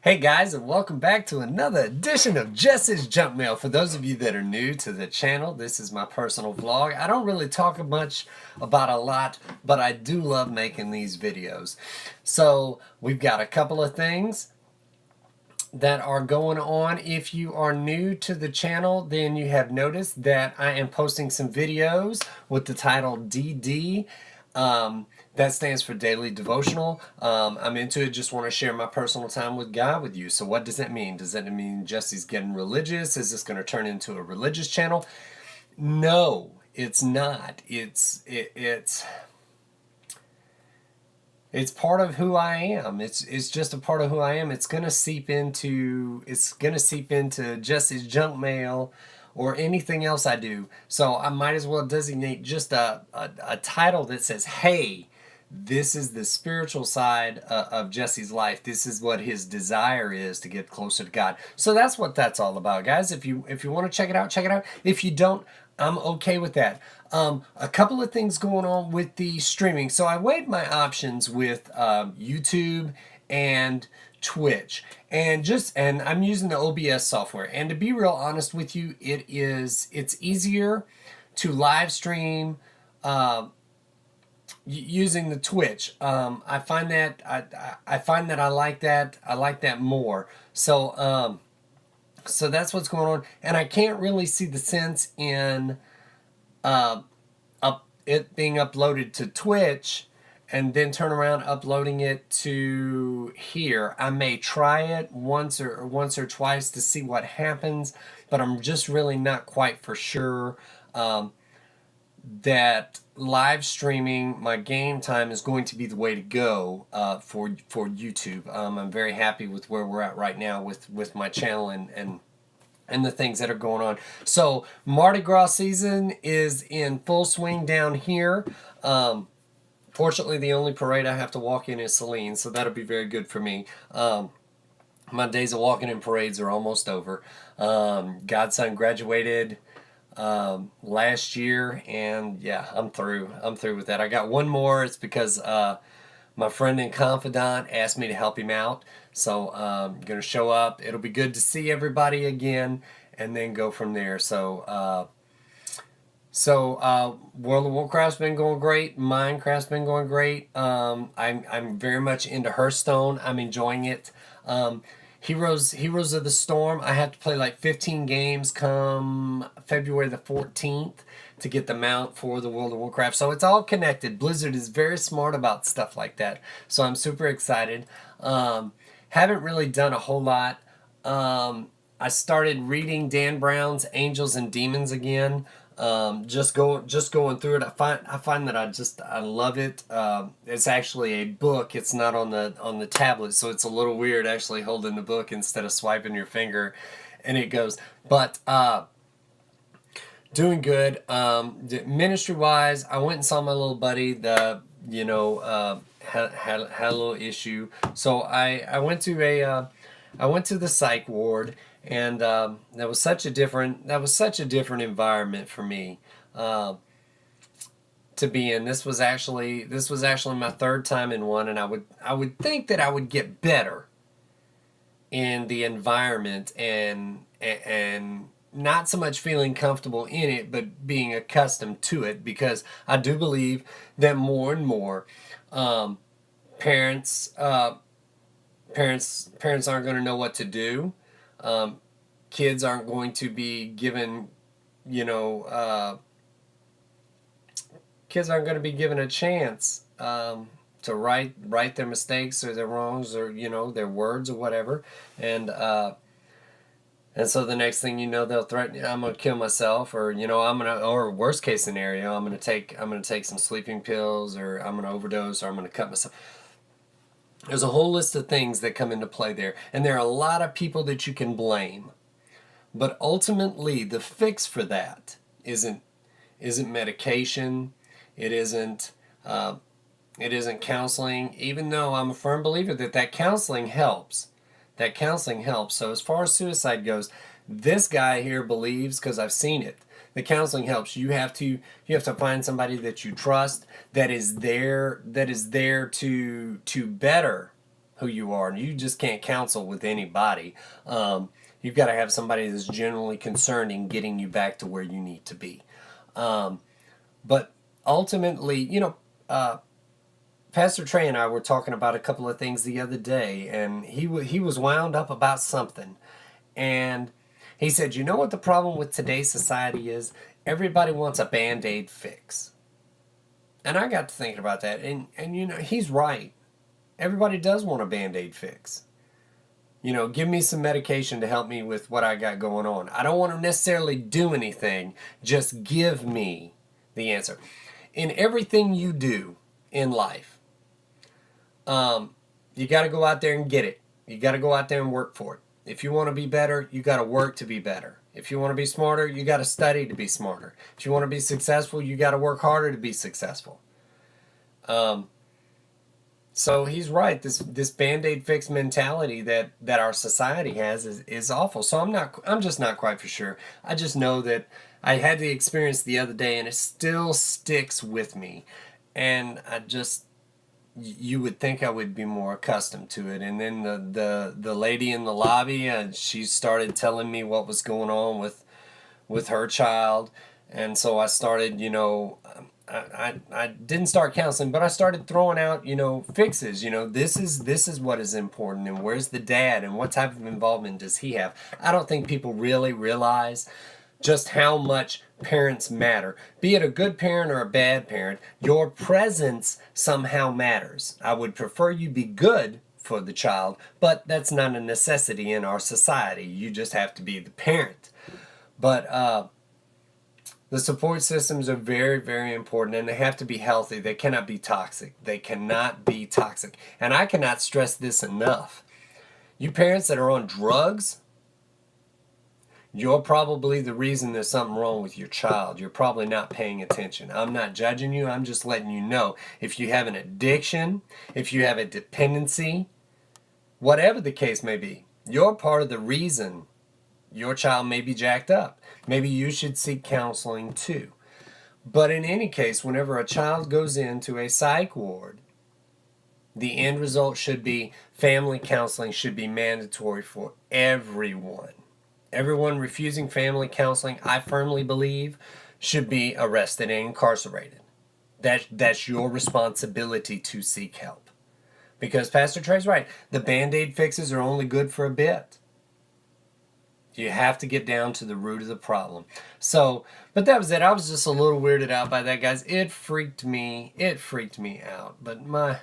Hey guys, and welcome back to another edition of Jesse's Junk Mail. For those of you that are new to the channel, this is my personal vlog. I don't really talk much about a lot, but I do love making these videos. So we've got a couple of things that are going on. If you are new to the channel, then you have noticed that I am posting some videos with the title DD. That stands for Daily Devotional. I'm into it, just want to share my personal time with God with you. So what does that mean? Does that mean Jesse's getting religious? Is this going to turn into a religious channel? No, it's not. It's part of who I am. It's just a part of who I am. It's gonna seep into Jesse's junk mail or anything else I do. So I might as well designate just a title that says, "Hey, this is the spiritual side of Jesse's life. This is what his desire is, to get closer to God." So that's what that's all about, guys. If you want to check it out, check it out. If you don't, I'm okay with that. A couple of things going on with the streaming. So I weighed my options with YouTube and Twitch, and I'm using the OBS software. And to be real honest with you, it's easier to live stream using the Twitch. I find that I like that more. So that's what's going on, and I can't really see the sense in it being uploaded to Twitch and then turn around uploading it to here. I may try it once or twice to see what happens, but I'm just really not quite for sure that live streaming my game time is going to be the way to go for YouTube. I'm very happy with where we're at right now with my channel and the things that are going on. So Mardi Gras season is in full swing down here. Fortunately, the only parade I have to walk in is Celine, so that'll be very good for me. My days of walking in parades are almost over. Godson graduated last year, and yeah, I'm through with that. I got one more. It's because my friend and confidant asked me to help him out, so I'm gonna show up. It'll be good to see everybody again, and then go from there. So World of Warcraft's been going great. Minecraft's been going great. I'm very much into Hearthstone. I'm enjoying it. Heroes of the Storm, I have to play like 15 games come February the 14th to get the mount for the World of Warcraft. So it's all connected. Blizzard is very smart about stuff like that. So I'm super excited. Haven't really done a whole lot. I started reading Dan Brown's Angels and Demons again. Just going through it. I find that I love it. It's actually a book. It's not on the tablet, so it's a little weird actually holding the book instead of swiping your finger, and it goes. But doing good. Ministry wise, I went and saw my little buddy. Had a little issue, so I went to the psych ward, and that was such a different environment for me to be in. This was actually my third time in one, and I would think that I would get better in the environment and not so much feeling comfortable in it, but being accustomed to it, because I do believe that more and more parents aren't going to know what to do. Kids aren't going to be given, kids aren't going to be given a chance to right their mistakes or their wrongs, or their words or whatever, and so the next thing you know, they'll threaten you, "I'm gonna kill myself," or or worst case scenario, I'm gonna take some sleeping pills, or I'm gonna overdose, or I'm gonna cut myself." There's a whole list of things that come into play there, and there are a lot of people that you can blame. But ultimately, the fix for that isn't medication. It isn't counseling. Even though I'm a firm believer that counseling helps. That counseling helps. So as far as suicide goes, this guy here believes, because I've seen it, the counseling helps. You have to find somebody that you trust, that is there to better who you are, and you just can't counsel with anybody. You've got to have somebody that's genuinely concerned in getting you back to where you need to be. But ultimately, Pastor Trey and I were talking about a couple of things the other day, and he was wound up about something, and he said, "You know what the problem with today's society is? Everybody wants a Band-Aid fix." And I got to thinking about that, and he's right. Everybody does want a Band-Aid fix. Give me some medication to help me with what I got going on. I don't want to necessarily do anything. Just give me the answer. In everything you do in life, you got to go out there and get it. You got to go out there and work for it. If you want to be better, you got to work to be better. If you want to be smarter, you got to study to be smarter. If you want to be successful, you got to work harder to be successful. So he's right. This Band-Aid fix mentality that our society has is awful. So I'm just not quite for sure. I just know that I had the experience the other day, and it still sticks with me. And you would think I would be more accustomed to it. And then the lady in the lobby, she started telling me what was going on with her child, and so I started, I didn't start counseling, but I started throwing out, fixes. This is what is important, and where's the dad, and what type of involvement does he have? I don't think people really realize just how much parents matter. Be it a good parent or a bad parent, your presence somehow matters. I would prefer you be good for the child, but that's not a necessity in our society. You just have to be the parent. But the support systems are very, very important, and they have to be healthy. They cannot be toxic. They cannot be toxic. And I cannot stress this enough. You parents that are on drugs, you're probably the reason there's something wrong with your child. You're probably not paying attention. I'm not judging you. I'm just letting you know. If you have an addiction, if you have a dependency, whatever the case may be, you're part of the reason your child may be jacked up. Maybe you should seek counseling too. But in any case, whenever a child goes into a psych ward, the end result should be family counseling should be mandatory for everyone. Everyone refusing family counseling, I firmly believe, should be arrested and incarcerated. That's your responsibility to seek help. Because Pastor Trey's right. The Band-Aid fixes are only good for a bit. You have to get down to the root of the problem. So, but that was it. I was just a little weirded out by that, guys. It freaked me out. But my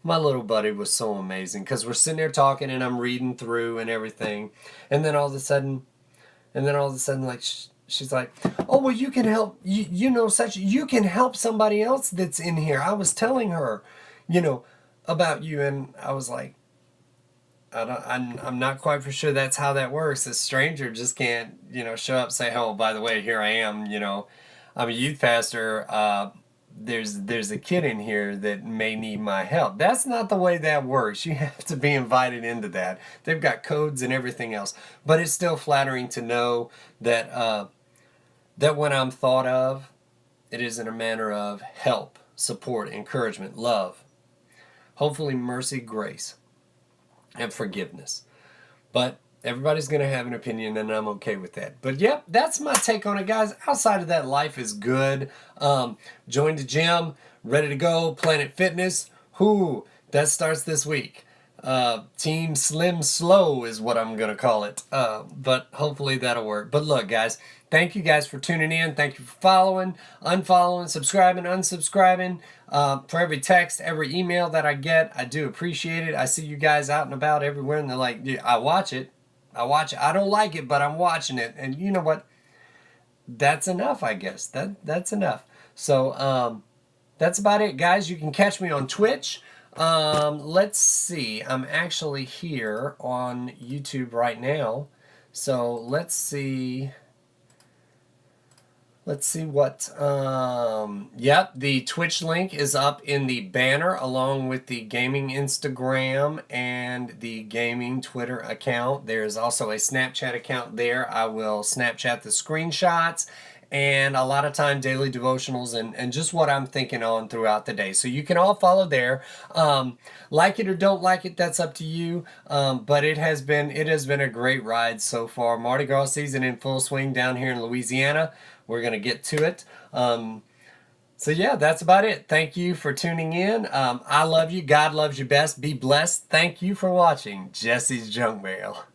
little buddy was so amazing, because we're sitting there talking and I'm reading through and everything, and then all of a sudden like she's like, "Oh, well, you can help, you can help somebody else that's in here. I was telling her, about you." And I was like, I'm not quite for sure that's how that works. A stranger just can't, show up and say, "Oh, by the way, here I am, I'm a youth pastor. There's a kid in here that may need my help." That's not the way that works. You have to be invited into that. They've got codes and everything else. But it's still flattering to know that that when I'm thought of, it is in a manner of help, support, encouragement, love, hopefully mercy, grace, and forgiveness. But everybody's going to have an opinion, and I'm okay with that. But yep, that's my take on it, guys. Outside of that, life is good. Joined the gym, ready to go. Planet Fitness. That starts this week. Team Slim Slow is what I'm going to call it. But hopefully that'll work. But look, guys, thank you guys for tuning in. Thank you for following, unfollowing, subscribing, unsubscribing. For every text, every email that I get, I do appreciate it. I see you guys out and about everywhere, and they're like, "Yeah, I watch it. I don't like it, but I'm watching it." And you know what? That's enough, I guess. That's enough. So that's about it, guys. You can catch me on Twitch. Let's see. I'm actually here on YouTube right now. So let's see. Let's see what, yep, the Twitch link is up in the banner along with the gaming Instagram and the gaming Twitter account. There's also a Snapchat account there. I will Snapchat the screenshots and a lot of time daily devotionals and just what I'm thinking on throughout the day. So you can all follow there. Like it or don't like it, that's up to you. But it has been a great ride so far. Mardi Gras season in full swing down here in Louisiana. We're gonna get to it. So yeah, that's about it. Thank you for tuning in. I love you. God loves you best. Be blessed. Thank you for watching Jesse's Junk Mail.